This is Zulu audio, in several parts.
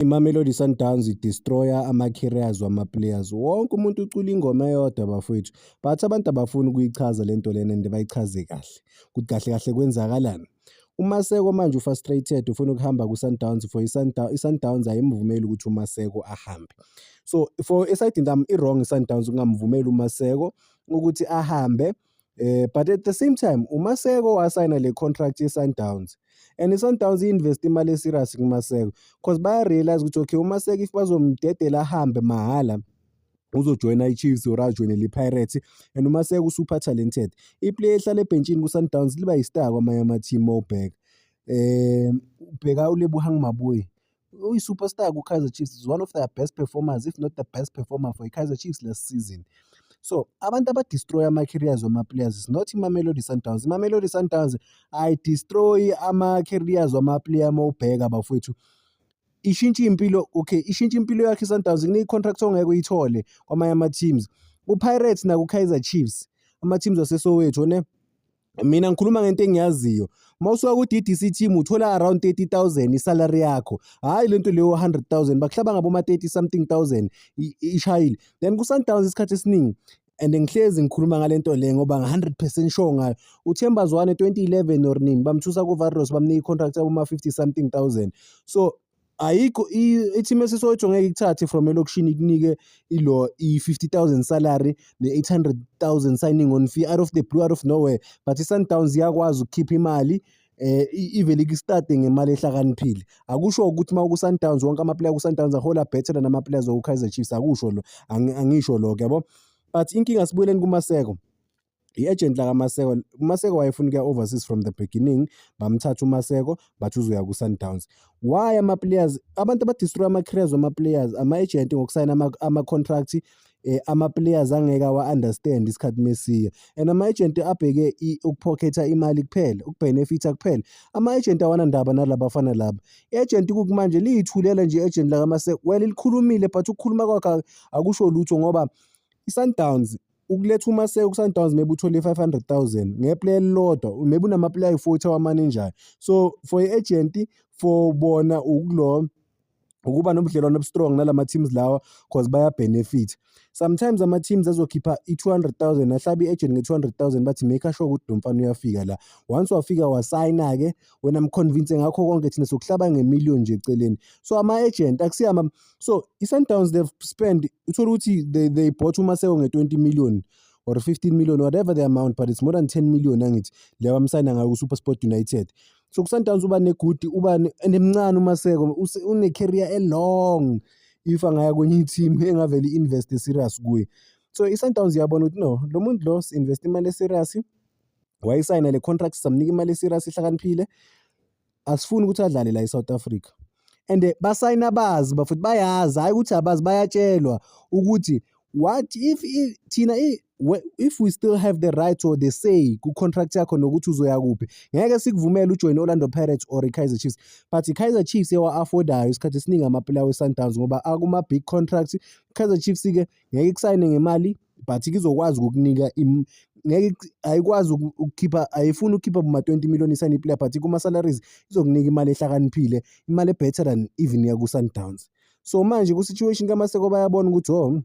Imamelodi Sundowns idestroya ama-careers wama-players. Wonke umuntu ucula ingoma eyodwa bafowethu, but abantu abafuni ukuyichaza lento lena and bayichaze kahle ukuthi kahle kahle kwenzakalani. UMaseko manje u-frustrated ufuna ukuhamba ku-Sundowns for i-Sundowns ayimvumeli ukuthi uMaseko ahambe. So for esayidini lami i-wrong i-Sundowns ukungamvumeli uMaseko ukuthi ahambe. But at the same time uMaseko wasayina le contract ye-Sundowns and i-Sundowns i-invest imali eserious kuMaseko because baya-realize ukuthi okay uMaseko if bazomdedela ahambe mahhala uzojoyina i-Chiefs or ajoyinele i-Pirates and uMaseko u-super talented. Iplayer ehlala ebhentshini ku-Sundowns liba yi-star kwamanye ama-team mawubheka. Ubheka uLebohang Maboe uyi-superstar ku-Kaizer Chiefs, is one of their best performers if not the best performer for i-Kaizer Chiefs last season. So abantu abadestroy ama-careers wama-players is not iMamelodi Sundowns. iMamelodi Sundowns ayidestroy ama-careers wama-player mawubheka bafowethu. Ishintsha impilo, okay, ishintsha impilo yakhe i-Sundowns kune-contract ongeke uyithole kwamanye ama-teams. U-Pirates naku-Kaizer Chiefs, ama-teams waseSoweto ne. Mina ngikhuluma ngento engiyaziyo. Mawusuka ku-DDC team uthola around 30,000 isalary yakho. Hayi lento leyo 100,000 bakuhlaba ngaboma 30 something thousand ishayile. Then ku-Sundowns isikhathi esiningi and ngihlezi ngikhuluma ngalento le ngoba nga-100% sure ngayo. uThemba Zwane 2011 or nini bamthusa ku-Varros bamnika i-contract yaboma 50 something thousand. So ayikho i-team esiSoweto ngeke ikuthathe from elokishini ikunike ilo i-50,000 salary ne-800,000 signing on fee out of the blue, out of nowhere. But i-Sundowns iyakwazi ukukhipha imali ivele ikustarte ngemali ehlakaniphile. Akusho ukuthi uma ku-Sundowns wonke ama-player ku-Sundowns ahola better than ama-players ku-Kaizer Chiefs, akusho lo, angisho lokho yabo. But inkinga sibuyeleni kuMaseko. I-agent la kaMaseko, uMaseko wayefuna ukuya overseas from the beginning, bamthatha uMaseko bathi uzoya ku-Sundowns. Why ama-players, abantu abadestroy ama-careers wama-players, ama-agent ngokusayina ama-contract ama-players angeke awa-understand isikhathi mesiya and ama-agent abheke ukupocketha imali kuphela, ukubhenefitha kuphela. Ama-agent awanandaba nalaba bafana laba. I-agent kumanje liyithulela nje i-agent la kaMaseko, well likhulumile but ukukhuluma kwakhe akusho lutho ngoba i-Sundowns ukuletha uMaseko ku-Sundowns maybe uthole 500,000 ngeplayer elilodwa, maybe unama-player ayi-40 wamanager. So for i-agent for bona ukuba nobudlelwano obustrong nalama-teams lawa cause baya-benefit. Sometimes ama-teams azokhipha i-200,000 ahlabe i-agent nge-200,000 bathi make sure ukuthi umfana uyafika la. Once wafika wasayina-ke wena mconvince ngakho konke thina sokuhlaba nge-1,000,000 nje eceleni. So ama-agent akusiyama. So i-Sundowns they've spent, uthola ukuthi they bought uMaseko nge-20 million or 15 million, whatever the amount, but it's more than 10 million angithi leyo bamsayina ngayo ku-SuperSport United. So ku-Sundowns uba ne-good, uba nemncane uMaseko, une-career elong if angaya kwenye i-team engavele i-invest serious kuye. So i-Sundowns yabona ukuthi no, lo muntu lo si-invest imali eserious, wayisayina le contract samnika imali eserious ehlakaniphile, asifuni ukuthi adlale la eSouth Africa. And basayina bazi bafuthi bayazi, hayi ukuthi abazi, bayatshelwa ukuthi what if thina if we still have the right or the say ku-contract yakho nokuthi uzoya kuphi, ngeke sikuvumele ujoin Orlando Pirates or i-Kaizer Chiefs. But i-Kaizer Chiefs yawa-affordayo isikhathi esiningi ama-player we-Sundowns ngoba akuma-big contracts. i-Kaizer Chiefs-ke ngeke ikusayine ngemali but izokwazi ukukunika ngeke ayikwazi ukukhipha, ayifuni ukukhipha boma-20 million isayine i-player but kuma-salaries izokunika imali ehlakaniphile, imali better than even yaku-Sundowns. So manje ku-situation kaMaseko bayabona ukuthi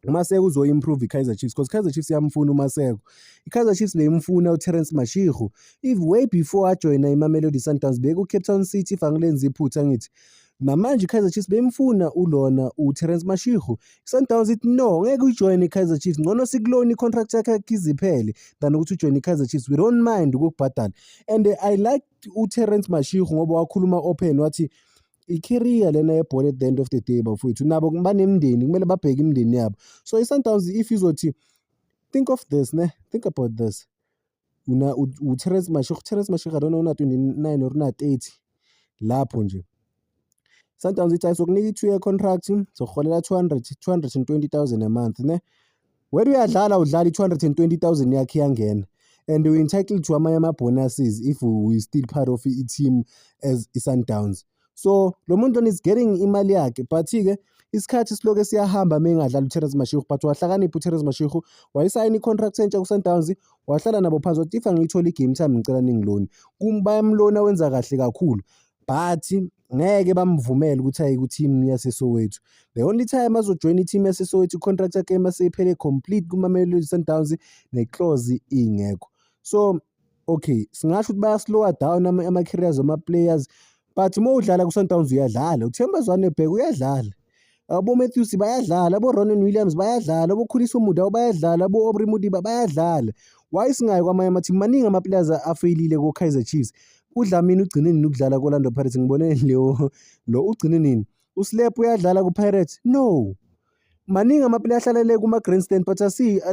uMaseko uzoyi-improve i-Kaizer Chiefs because i-Kaizer Chiefs yamfuna uMaseko. i-Kaizer Chiefs beyimfuna uTerence Mashigu if way before ajoyina iMamelodi Sundowns beku-Cape Town City if angilenzi iphutha ngithi. Namanje i-Kaizer Chiefs beyimfuna uTerence Mashigu. i-Sundowns ithi no, ngeke ujoyine i-Kaizer Chiefs, ngcono sikuloni i-contract yakhe iziphele than ukuthi ujoyine i-Kaizer Chiefs, we don't mind ukukubhadala. And I liked uTerence Mashigu ngoba wakhuluma open wathi i-career lena yebhola at the end of the day bafowethu nabo banemndeni, kumele babheke imindeni yabo. So i-Sundowns if izothi think of this ne, think about this, uTerence Mashigu I don't know una-29 or una-30 lapho nje. Sundowns ithi ayisokunika i-2-year contract, sokuholela 220,000 a month ne. When uyadlala udlala i-220,000 yakhe iyangena and we entitled to amanye ama-bonuses if we still part of i-team as i-Sundowns. So lo muntu is getting imali yakhe but-ke isikhathi siloke siyahamba mengadlala uTerence Mashigu but wahlakanipha uTerence Mashigu wayisayina i-contract entsha ku-Sundowns, wahlala nabo phansi wathi if angiyithola i-game time ngicela ningiloni. Bayamlona wenza kahle kakhulu. but ngeke bamvumele ukuthi aye ku-team yaseSoweto. The only time azojoyina i-team yaseSoweto i-contract yakhe maseyiphele complete kuMamelodi Sundowns ne-clause ingekho. So okay, singasho ukuthi baya-slower down ama-careers wama-players, but uma udlala ku-Sundowns uyadlala. uThemba Zwanebhek uyadlala, abo-Matthews bayadlala, abo-Ronan Williams bayadlala, abo-Khuliso Mudau bayadlala, abo-Aubrey Modiba bayadlala. Why singayi kwamanye ama-team? Maningi ama-players afeyilile ko-Kaizer Chiefs. uDlamini ugcine nini ukudlala ko-Orlando Pirates? Ngibone lo ugcine nini? uSlep uyadlala ku-Pirates? No. Maningi ama-player ahlalele kuma-grandstand, but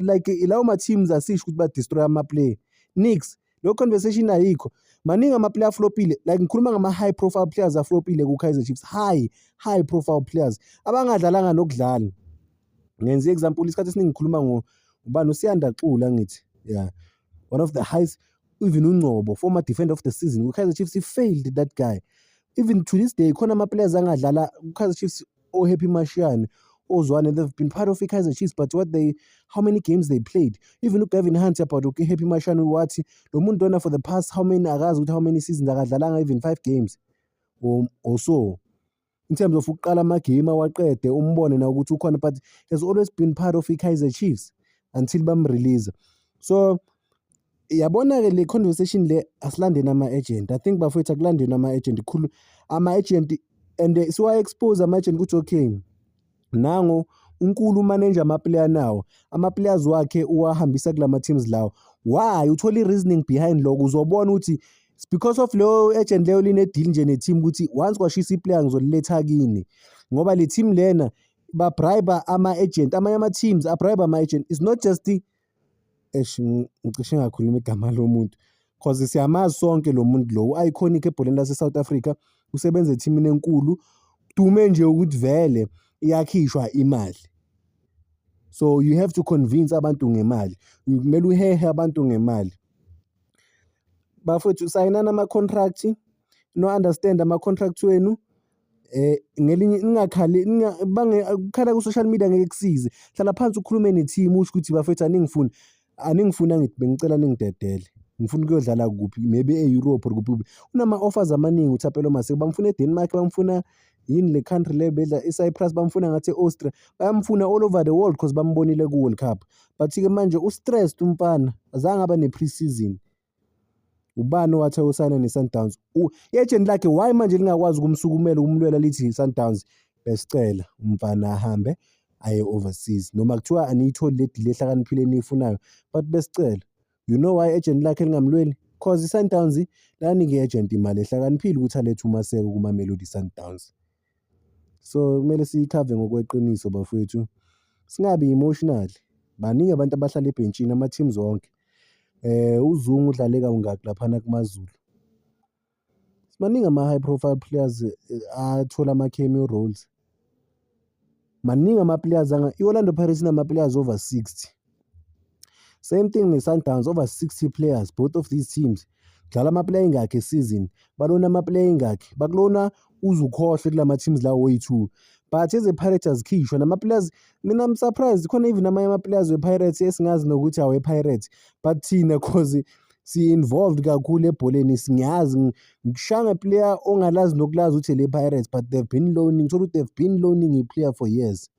like lawo ma-teams asisho ukuthi ba-destroy ama-player. Nix, lo conversation ayikho. Maningi ama-player aflopile, like ngikhuluma ngama-high profile players aflopile ku-Kaizer Chiefs, high profile players abangadlalanga nokudlala. Ngenza i-example, isikhathi esiningi ngikhuluma ngubani, uSiyanda Xula ngithi, yeah, one of the highest, even uNgcobo, former defender of the season ku-Kaizer Chiefs, he failed that guy. Even to this day khona ama-players angadlala ku-Kaizer Chiefs, Happy Mashiyane, Zwane, they've been part of Kaizer Chiefs, but how many games they played? Even uGavin Hunt about Happy Mashiyane wathi lo muntu lona for the past how many seasons akadlalanga even 5 games or so. In terms of ukuqala ama-game awaqede umbone na ukuthi ukhona, but has always been part of Kaizer Chiefs until bam-release. So yabona-ke le conversation le asilandeni ama-agent. I think bafowethu akulandeni ama-agent khulu ama-agent, and siwa-expose ama-agent ukuthi okay, nango unkulu manager ama-player nawo, ama-players wakhe uwahambisa kula ma-teams lawo. Why? Uthola i-reasoning behind lokho, uzobona ukuthi it's because of leyo agent leyo line-deal nje ne-team ukuthi once kwashisa i-player ngizoliletha kini, ngoba le team lena babribe ama-agent, amanye ama-teams abribe ama-agent. It's not just ngicishe ngakhuluma igama lo muntu cause siyamazi sonke lo muntu lo u-iconic ebholeni lase-South Africa, usebenza ethimini enkulu, dume nje ukuthi vele iyakhishwa imali. So you have to convince abantu ngemali, kumele uhehe abantu ngemali. Bafowethu sayinana ama-contract, no-understand ama-contract wenu, ngelinye ningakhali ukukhala ku-social media ngeke kusize. Hlala phansi ukhulume ne-team usho ukuthi bafowethu aningifuna ngithi bengicela ningidedele, ngifuna ukuyodlala kuphi, maybe e-Europe or kuphi. Unama-offers amaningi uThapelo Maseko, bamfuna eDenmark, bamfuna yini le country le bedla eCyprus, bamfuna ngathi e-Austria, bayamfuna all over the world cause bambonile ku-World Cup. But-ke manje u-stressed umfana, azange aba ne-pre-season. Ubani owathi usayina ne-Sundowns? I-agent lakhe why manje lingakwazi ukumsukumela ukumlwela lithi Sundowns besicela umfana ahambe aye overseas, noma kuthiwa aniyitholi le deal ehlakaniphile eniyifunayo, but besicela. You know why agent lakhe lingamlweli? Cause i-Sundowns lanike i-agent imali ehlakaniphile ukuthi alethe uMaseko kuMamelodi Sundowns. So kumele siyikhave ngokweqiniso bafowethu, singabi emotional. Baningi abantu abahlala ebhentshini, ama-teams wonke. uZungu udlale kangaki laphana kumaZulu. Maningi ama-high profile players athola ama-cameo roles. Maningi ama-players i-Orlando Pirates inama-players over 60. Same thing ne-Sundowns, over 60 players, both of these teams. Dlala ama-player ingakhi e-season, balona ama-player ingakhi, bakulona uzukhohle kula ma-teams lawo oyi-2. But eze-Pirates azikhishwa nama-players, mina I'm surprised khona even amanye ama-players we-Pirates esingazi nokuthi awe-Pirates, but thina cause si-involved kakhulu ebholeni singazi. Ngikushaya ngeplayer ongalazi nokulazi ukuthi le-Pirates, but they've been loaning, ngithola ukuthi they've been loaning i-player for years.